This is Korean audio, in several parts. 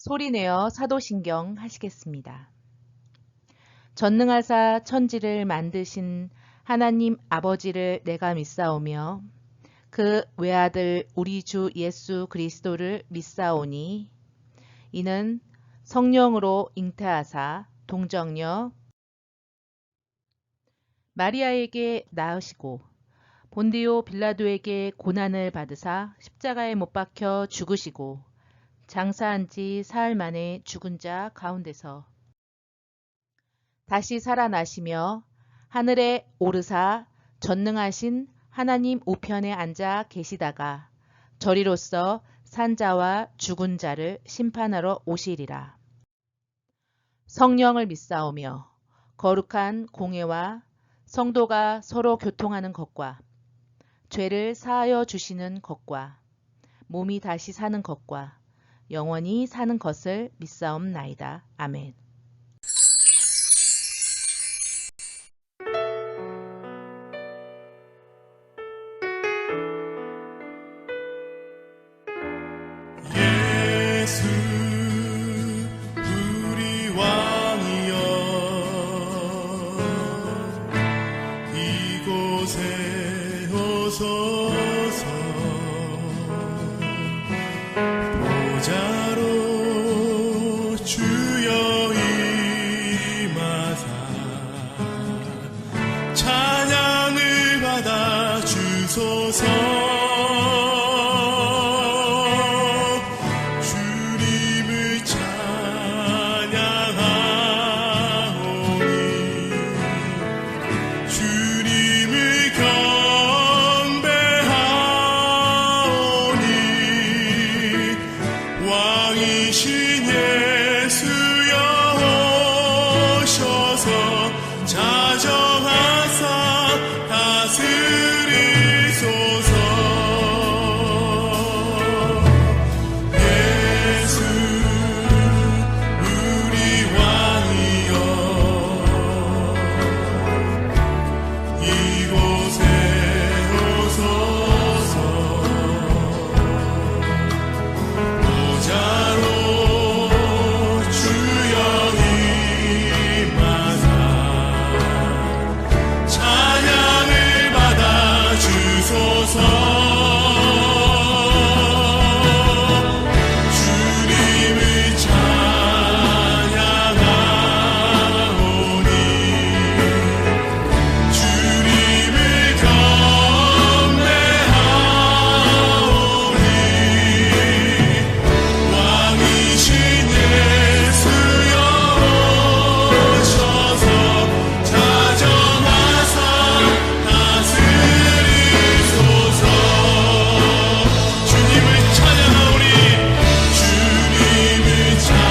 소리내어 사도신경 하시겠습니다. 전능하사 천지를 만드신 하나님 아버지를 내가 믿사오며 그 외아들 우리 주 예수 그리스도를 믿사오니 이는 성령으로 잉태하사 동정녀 마리아에게 낳으시고 본디오 빌라도에게 고난을 받으사 십자가에 못 박혀 죽으시고 장사한 지 사흘 만에 죽은 자 가운데서 다시 살아나시며 하늘에 오르사 전능하신 하나님 우편에 앉아 계시다가 저리로서 산자와 죽은 자를 심판하러 오시리라. 성령을 믿사오며 거룩한 공회와 성도가 서로 교통하는 것과 죄를 사하여 주시는 것과 몸이 다시 사는 것과 영원히 사는 것을 믿사옵나이다. 아멘. 예수 우리 왕이여 이곳에 오소서 보좌로 주여 임하사 찬양을 받아 주소서 왕이신 예수여 오셔서 자정하사 다스리소서. 예수 우리 왕이여 이곳에 오소서. 보좌로 주여 임하사 찬양을 받아 주소서. 주님을 찬양하오니 주님을 경배하오니 왕이신 예수여 오셔서 자정하사 다스리소서. 주님을 찬양하오니 주님을 찬양하오니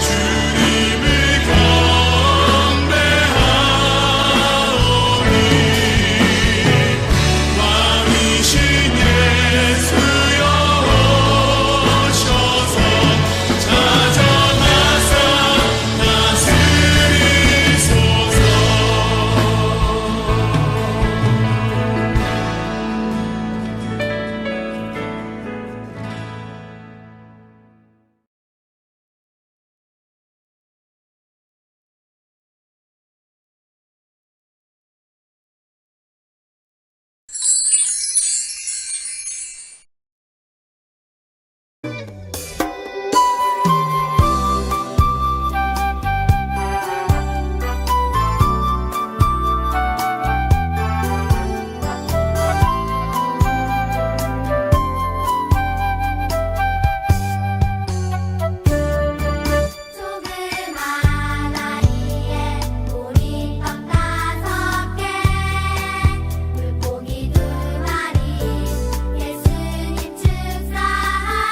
주님을 경배하오니 왕이신 예수여 오셔서 자정하사 다스리소서. 조그만 아이에 보리떡 5개 물고기 2마리 예수님 축사하시고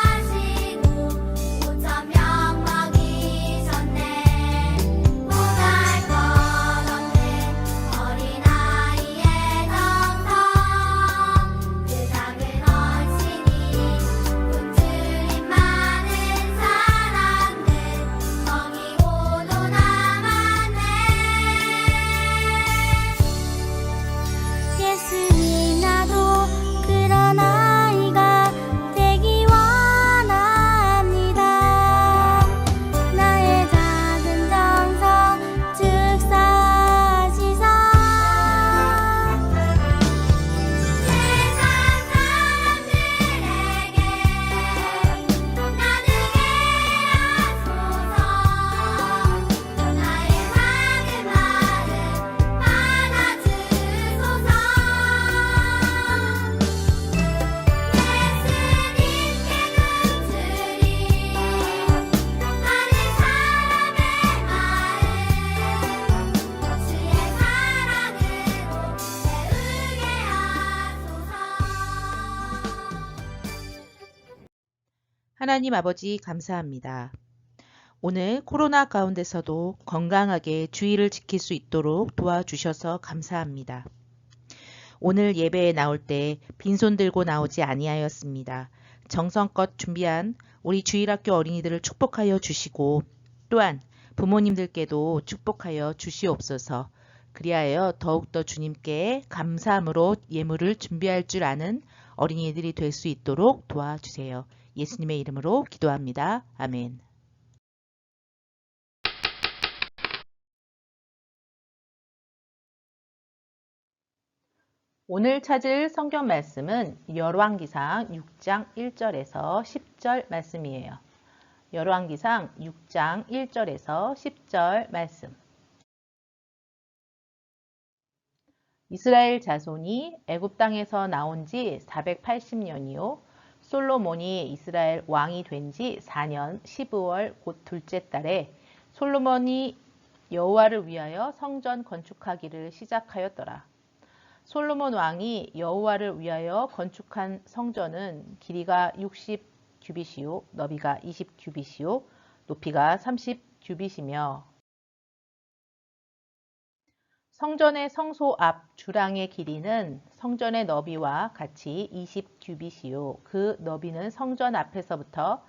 하나님 아버지 감사합니다. 오늘 코로나 가운데서도 건강하게 주의를 지킬 수 있도록 도와주셔서 감사합니다. 오늘 예배에 나올 때 빈손 들고 나오지 아니하였습니다. 정성껏 준비한 우리 주일학교 어린이들을 축복하여 주시고 또한 부모님들께도 축복하여 주시옵소서. 그리하여 더욱더 주님께 감사함으로 예물을 준비할 줄 아는 어린이들이 될 수 있도록 도와주세요. 예수님의 이름으로 기도합니다. 아멘. 오늘 찾을 성경 말씀은 열왕기상 6장 1절에서 10절 말씀이에요. 열왕기상 6장 1절에서 10절 말씀. 이스라엘 자손이 애굽 땅에서 나온 지 480년이요. 솔로몬이 이스라엘 왕이 된 지 4년 12월 곧 둘째 달에 솔로몬이 여호와를 위하여 성전 건축하기를 시작하였더라. 솔로몬 왕이 여호와를 위하여 건축한 성전은 길이가 60규빗이요 너비가 20규빗이요 높이가 30규빗이며 성전의 성소 앞 주랑의 길이는 성전의 너비와 같이 20규빗이요 그 너비는 성전 앞에서부터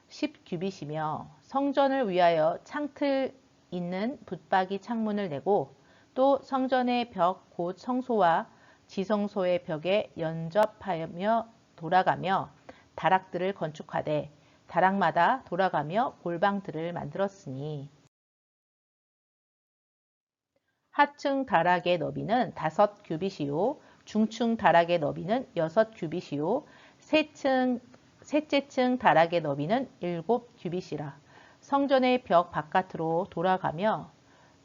10규빗이며 성전을 위하여 창틀 있는 붙박이 창문을 내고 또 성전의 벽 곧 성소와 지성소의 벽에 연접하며 돌아가며 다락들을 건축하되 다락마다 돌아가며 골방들을 만들었으니 하층 다락의 너비는 5규빗이요 중층 다락의 너비는 6규빗이요 셋째 층 다락의 너비는 7규빗이라. 성전의 벽 바깥으로 돌아가며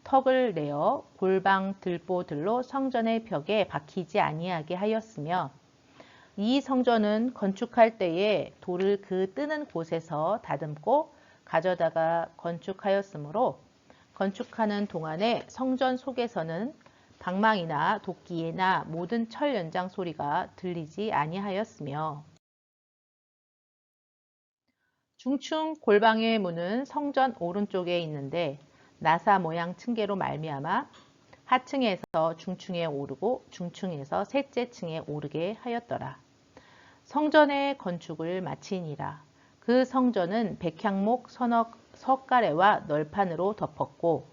턱을 내어 골방 들보들로 성전의 벽에 박히지 아니하게 하였으며 이 성전은 건축할 때에 돌을 그 뜨는 곳에서 다듬고 가져다가 건축하였으므로 건축하는 동안에 성전 속에서는 방망이나 도끼나 모든 철 연장 소리가 들리지 아니하였으며 중층 골방의 문은 성전 오른쪽에 있는데 나사 모양 층계로 말미암아 하층에서 중층에 오르고 중층에서 셋째 층에 오르게 하였더라. 성전의 건축을 마치니라. 그 성전은 백향목 석가래와 널판으로 덮었고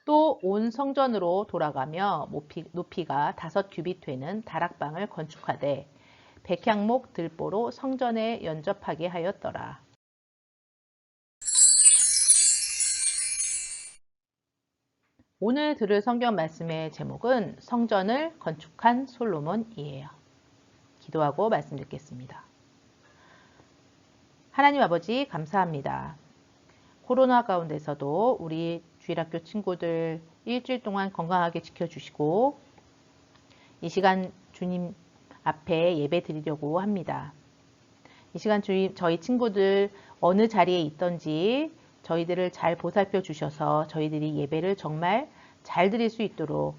또 온 성전으로 돌아가며 높이가 5규빗 되는 다락방을 건축하되 백향목 들보로 성전에 연접하게 하였더라. 오늘 들을 성경 말씀의 제목은 성전을 건축한 솔로몬이에요. 기도하고 말씀 듣겠습니다. 하나님 아버지 감사합니다. 코로나 가운데서도 우리 주일학교 친구들 일주일 동안 건강하게 지켜주시고 이 시간 주님 앞에 예배 드리려고 합니다. 이 시간 저희 친구들 어느 자리에 있던지 저희들을 잘 보살펴 주셔서 저희들이 예배를 정말 잘 드릴 수 있도록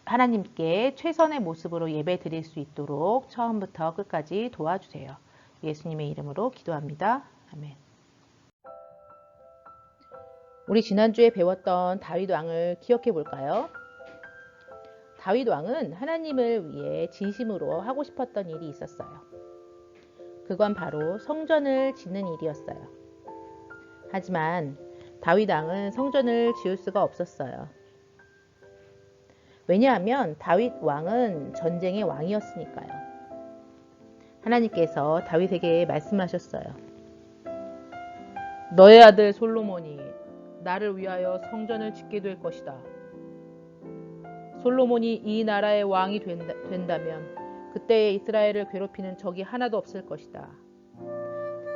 하나님께 최선의 모습으로 예배 드릴 수 있도록 처음부터 끝까지 도와주세요. 예수님의 이름으로 기도합니다. 아멘. 우리 지난주에 배웠던 다윗 왕을 기억해 볼까요? 다윗 왕은 하나님을 위해 진심으로 하고 싶었던 일이 있었어요. 그건 바로 성전을 짓는 일이었어요. 하지만 다윗 왕은 성전을 지을 수가 없었어요. 왜냐하면 다윗 왕은 전쟁의 왕이었으니까요. 하나님께서 다윗에게 말씀하셨어요. 너의 아들 솔로몬이 나를 위하여 성전을 짓게 될 것이다. 솔로몬이 이 나라의 왕이 된다면 그때 이스라엘을 괴롭히는 적이 하나도 없을 것이다.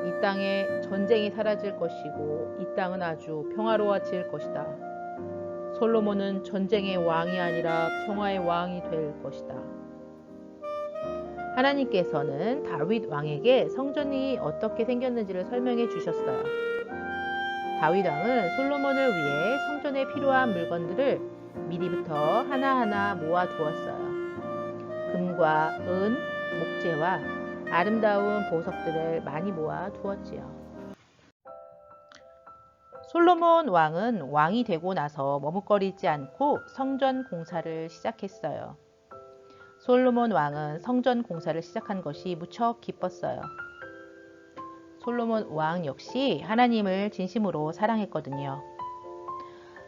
이 땅에 전쟁이 사라질 것이고 이 땅은 아주 평화로워질 것이다. 솔로몬은 전쟁의 왕이 아니라 평화의 왕이 될 것이다. 하나님께서는 다윗 왕에게 성전이 어떻게 생겼는지를 설명해 주셨어요. 다윗 왕은 솔로몬을 위해 성전에 필요한 물건들을 미리부터 하나하나 모아 두었어요. 금과 은, 목재와 아름다운 보석들을 많이 모아 두었지요. 솔로몬 왕은 왕이 되고 나서 머뭇거리지 않고 성전 공사를 시작했어요. 솔로몬 왕은 성전 공사를 시작한 것이 무척 기뻤어요. 솔로몬 왕 역시 하나님을 진심으로 사랑했거든요.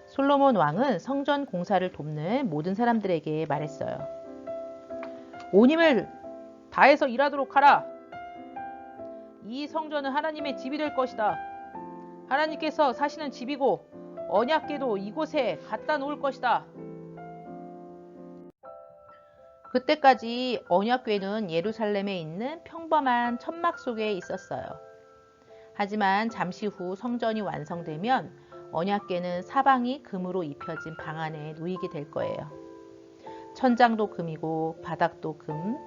솔로몬 왕은 성전 공사를 돕는 모든 사람들에게 말했어요. 온 힘을 다해서 일하도록 하라. 이 성전은 하나님의 집이 될 것이다. 하나님께서 사시는 집이고 언약궤도 이곳에 갖다 놓을 것이다. 그때까지 언약궤는 예루살렘에 있는 평범한 천막 속에 있었어요. 하지만 잠시 후 성전이 완성되면 언약궤는 사방이 금으로 입혀진 방 안에 놓이게 될 거예요. 천장도 금이고 바닥도 금,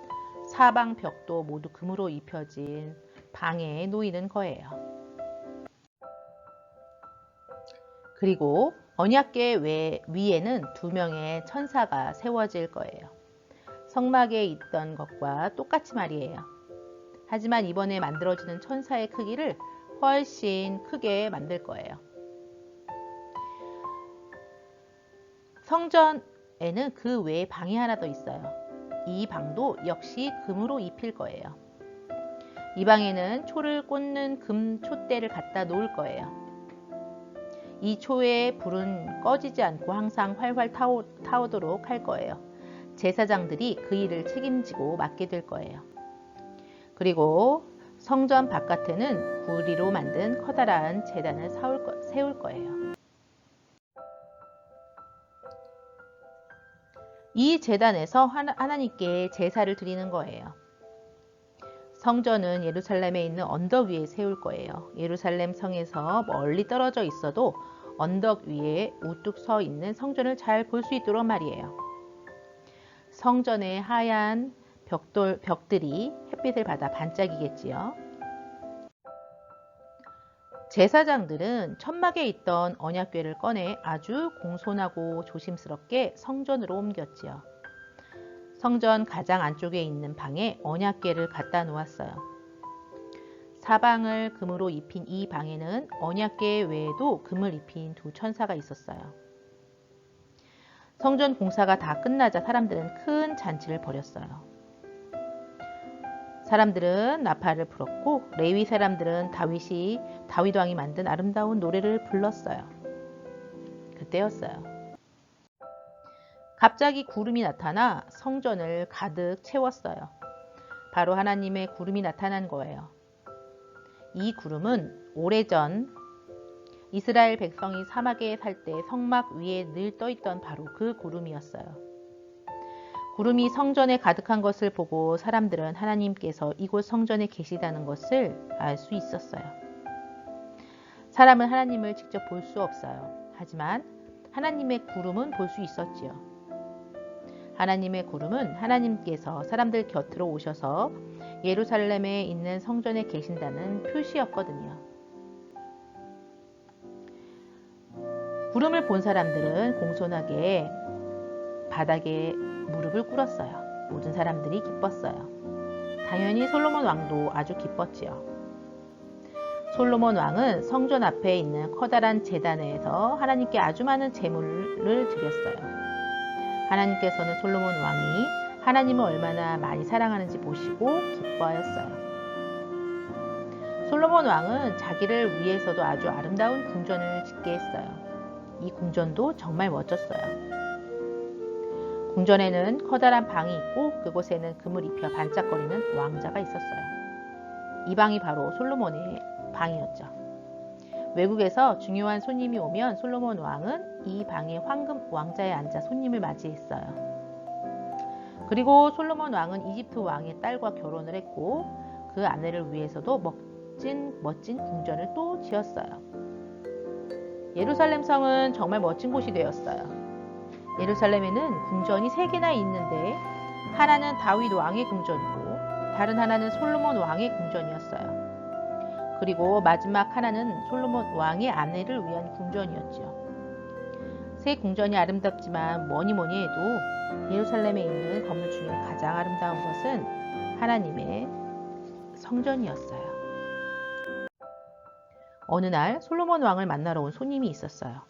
사방 벽도 모두 금으로 입혀진 방에 놓이는 거예요. 그리고 언약궤 위에는 2명의 천사가 세워질 거예요. 성막에 있던 것과 똑같이 말이에요. 하지만 이번에 만들어지는 천사의 크기를 훨씬 크게 만들 거예요. 성전에는 그 외에 방이 하나 더 있어요. 이 방도 역시 금으로 입힐 거예요. 이 방에는 초를 꽂는 금 촛대를 갖다 놓을 거예요. 이 초의 불은 꺼지지 않고 항상 활활 타오도록 할 거예요. 제사장들이 그 일을 책임지고 맡게 될 거예요. 그리고 성전 바깥에는 구리로 만든 커다란 제단을 세울 거예요. 이 제단에서 하나님께 제사를 드리는 거예요. 성전은 예루살렘에 있는 언덕 위에 세울 거예요. 예루살렘 성에서 멀리 떨어져 있어도 언덕 위에 우뚝 서 있는 성전을 잘 볼 수 있도록 말이에요. 성전의 하얀 벽들이 햇빛을 받아 반짝이겠지요. 제사장들은 천막에 있던 언약궤를 꺼내 아주 공손하고 조심스럽게 성전으로 옮겼지요. 성전 가장 안쪽에 있는 방에 언약궤를 갖다 놓았어요. 사방을 금으로 입힌 이 방에는 언약궤 외에도 금을 입힌 2 천사가 있었어요. 성전 공사가 다 끝나자 사람들은 큰 잔치를 벌였어요. 사람들은 나팔을 불었고 레위 사람들은 다윗 왕이 만든 아름다운 노래를 불렀어요. 그때였어요. 갑자기 구름이 나타나 성전을 가득 채웠어요. 바로 하나님의 구름이 나타난 거예요. 이 구름은 오래전 이스라엘 백성이 사막에 살 때 성막 위에 늘 떠있던 바로 그 구름이었어요. 구름이 성전에 가득한 것을 보고 사람들은 하나님께서 이곳 성전에 계시다는 것을 알 수 있었어요. 사람은 하나님을 직접 볼 수 없어요. 하지만 하나님의 구름은 볼 수 있었지요. 하나님의 구름은 하나님께서 사람들 곁으로 오셔서 예루살렘에 있는 성전에 계신다는 표시였거든요. 구름을 본 사람들은 공손하게 바닥에 무릎을 꿇었어요. 모든 사람들이 기뻤어요. 당연히 솔로몬 왕도 아주 기뻤지요. 솔로몬 왕은 성전 앞에 있는 커다란 제단에서 하나님께 아주 많은 제물을 드렸어요. 하나님께서는 솔로몬 왕이 하나님을 얼마나 많이 사랑하는지 보시고 기뻐하였어요. 솔로몬 왕은 자기를 위해서도 아주 아름다운 궁전을 짓게 했어요. 이 궁전도 정말 멋졌어요. 궁전에는 커다란 방이 있고 그곳에는 금을 입혀 반짝거리는 왕자가 있었어요. 이 방이 바로 솔로몬의 방이었죠. 외국에서 중요한 손님이 오면 솔로몬 왕은 이 방에 황금 왕자에 앉아 손님을 맞이했어요. 그리고 솔로몬 왕은 이집트 왕의 딸과 결혼을 했고 그 아내를 위해서도 멋진 궁전을 또 지었어요. 예루살렘 성은 정말 멋진 곳이 되었어요. 예루살렘에는 궁전이 3개나 있는데 하나는 다윗 왕의 궁전이고 다른 하나는 솔로몬 왕의 궁전이었어요. 그리고 마지막 하나는 솔로몬 왕의 아내를 위한 궁전이었죠. 3 궁전이 아름답지만 뭐니 해도 예루살렘에 있는 건물 중에 가장 아름다운 것은 하나님의 성전이었어요. 어느 날 솔로몬 왕을 만나러 온 손님이 있었어요.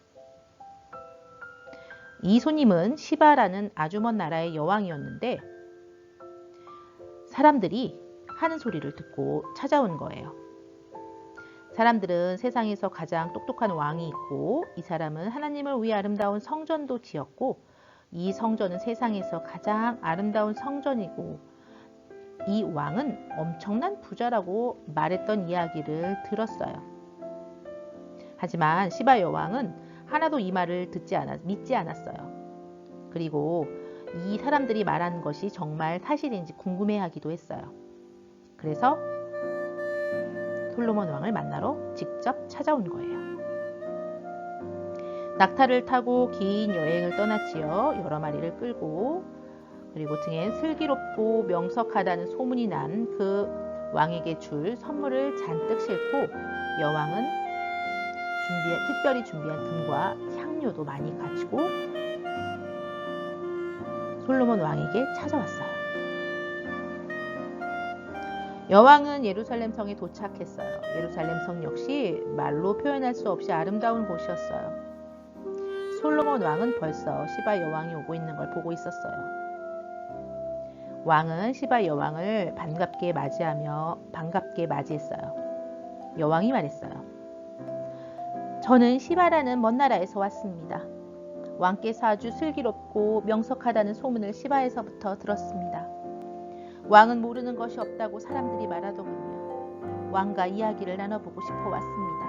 이 손님은 시바라는 아주 먼 나라의 여왕이었는데 사람들이 하는 소리를 듣고 찾아온 거예요. 사람들은 세상에서 가장 똑똑한 왕이 있고 이 사람은 하나님을 위해 아름다운 성전도 지었고 이 성전은 세상에서 가장 아름다운 성전이고 이 왕은 엄청난 부자라고 말했던 이야기를 들었어요. 하지만 시바 여왕은 하나도 이 말을 믿지 않았어요. 그리고 이 사람들이 말하는 것이 정말 사실인지 궁금해하기도 했어요. 그래서 솔로몬 왕을 만나러 직접 찾아온 거예요. 낙타를 타고 긴 여행을 떠났지요. 여러 마리를 끌고 그리고 등엔 슬기롭고 명석하다는 소문이 난 그 왕에게 줄 선물을 잔뜩 싣고 여왕은 특별히 준비한 금과 향료도 많이 가지고 솔로몬 왕에게 찾아왔어요. 여왕은 예루살렘 성에 도착했어요. 예루살렘 성 역시 말로 표현할 수 없이 아름다운 곳이었어요. 솔로몬 왕은 벌써 시바 여왕이 오고 있는 걸 보고 있었어요. 왕은 시바 여왕을 반갑게 맞이했어요. 여왕이 말했어요. 저는 시바라는 먼 나라에서 왔습니다. 왕께서 아주 슬기롭고 명석하다는 소문을 시바에서부터 들었습니다. 왕은 모르는 것이 없다고 사람들이 말하더군요. 왕과 이야기를 나눠보고 싶어 왔습니다.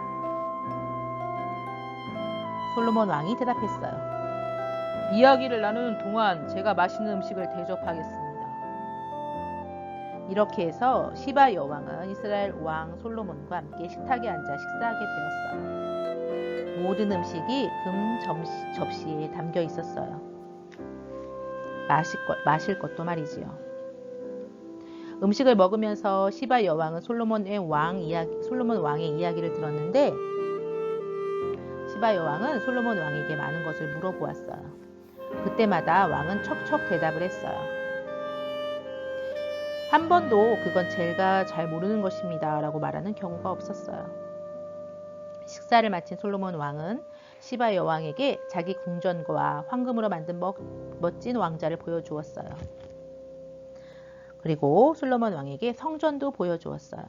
솔로몬 왕이 대답했어요. 이야기를 나누는 동안 제가 맛있는 음식을 대접하겠습니다. 이렇게 해서 시바 여왕은 이스라엘 왕 솔로몬과 함께 식탁에 앉아 식사하게 되었어요. 모든 음식이 금 접시에 담겨 있었어요. 마실 것도 말이지요. 음식을 먹으면서 시바 여왕은 솔로몬 왕의 이야기를 들었는데 시바 여왕은 솔로몬 왕에게 많은 것을 물어보았어요. 그때마다 왕은 척척 대답을 했어요. 한 번도 그건 제가 잘 모르는 것입니다 라고 말하는 경우가 없었어요. 식사를 마친 솔로몬 왕은 시바 여왕에게 자기 궁전과 황금으로 만든 멋진 왕자를 보여주었어요. 그리고 솔로몬 왕에게 성전도 보여주었어요.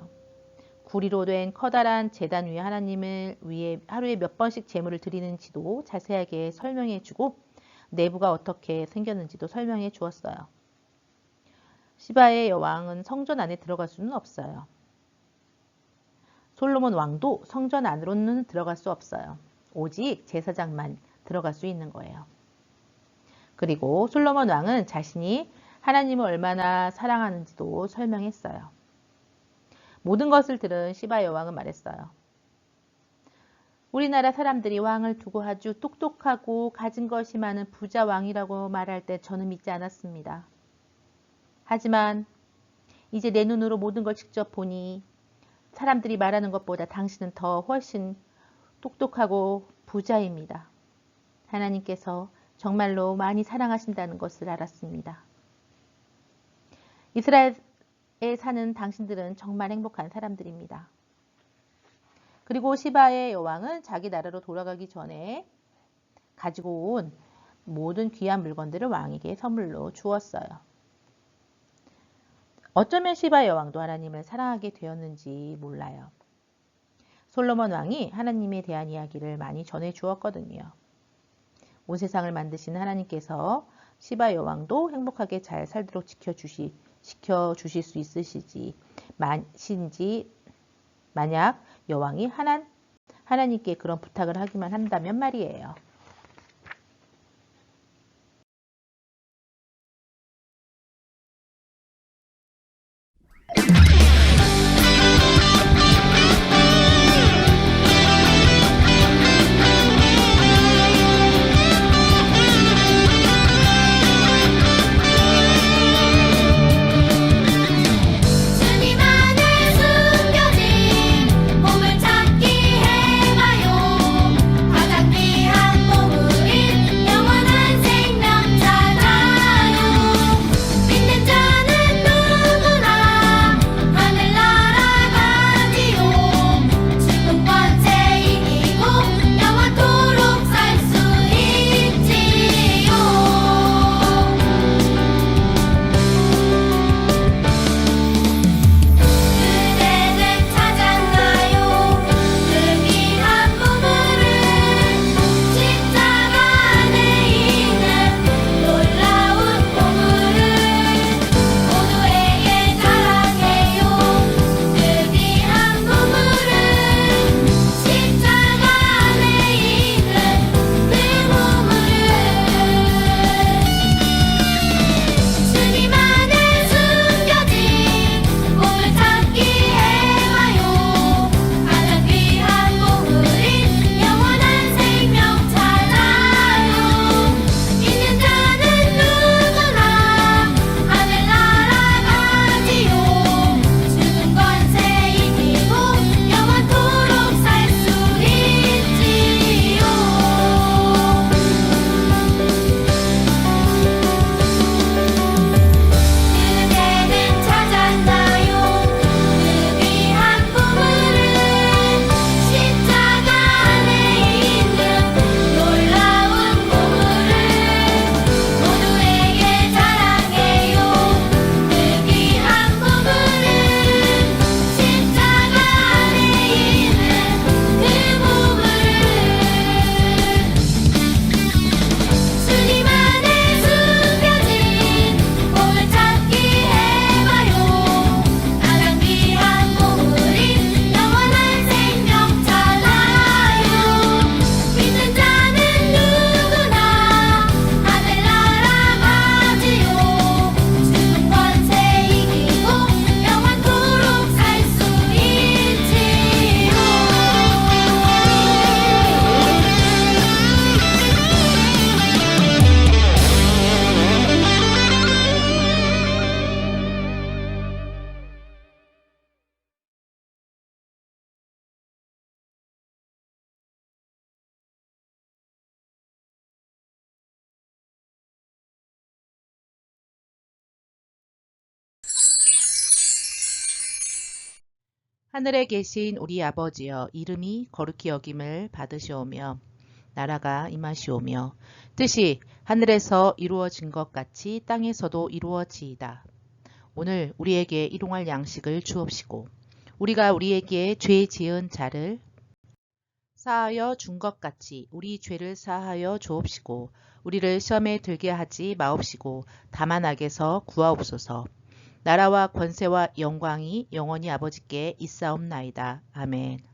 구리로 된 커다란 제단 위에 하나님을 위해 하루에 몇 번씩 제물을 드리는지도 자세하게 설명해주고 내부가 어떻게 생겼는지도 설명해 주었어요. 시바의 여왕은 성전 안에 들어갈 수는 없어요. 솔로몬 왕도 성전 안으로는 들어갈 수 없어요. 오직 제사장만 들어갈 수 있는 거예요. 그리고 솔로몬 왕은 자신이 하나님을 얼마나 사랑하는지도 설명했어요. 모든 것을 들은 시바 여왕은 말했어요. 우리나라 사람들이 왕을 두고 아주 똑똑하고 가진 것이 많은 부자 왕이라고 말할 때 저는 믿지 않았습니다. 하지만 이제 내 눈으로 모든 걸 직접 보니 사람들이 말하는 것보다 당신은 더 훨씬 똑똑하고 부자입니다. 하나님께서 정말로 많이 사랑하신다는 것을 알았습니다. 이스라엘에 사는 당신들은 정말 행복한 사람들입니다. 그리고 시바의 여왕은 자기 나라로 돌아가기 전에 가지고 온 모든 귀한 물건들을 왕에게 선물로 주었어요. 어쩌면 시바 여왕도 하나님을 사랑하게 되었는지 몰라요. 솔로몬 왕이 하나님에 대한 이야기를 많이 전해 주었거든요. 온 세상을 만드신 하나님께서 시바 여왕도 행복하게 잘 살도록 지켜주실 수 있으시지 만약 여왕이 하나님께 그런 부탁을 하기만 한다면 말이에요. 주님 안에 숨겨진 보물 찾기 해봐요. 가장 귀한 하늘에 계신 우리 아버지여, 이름이 거룩히 여김을 받으시오며 나라가 임하시오며 뜻이 하늘에서 이루어진 것 같이 땅에서도 이루어지이다. 오늘 우리에게 일용할 양식을 주옵시고 우리가 우리에게 죄 지은 자를 사하여 준 것 같이 우리 죄를 사하여 주옵시고 우리를 시험에 들게 하지 마옵시고 다만 악에서 구하옵소서. 나라와 권세와 영광이 영원히 아버지께 있사옵나이다. 아멘.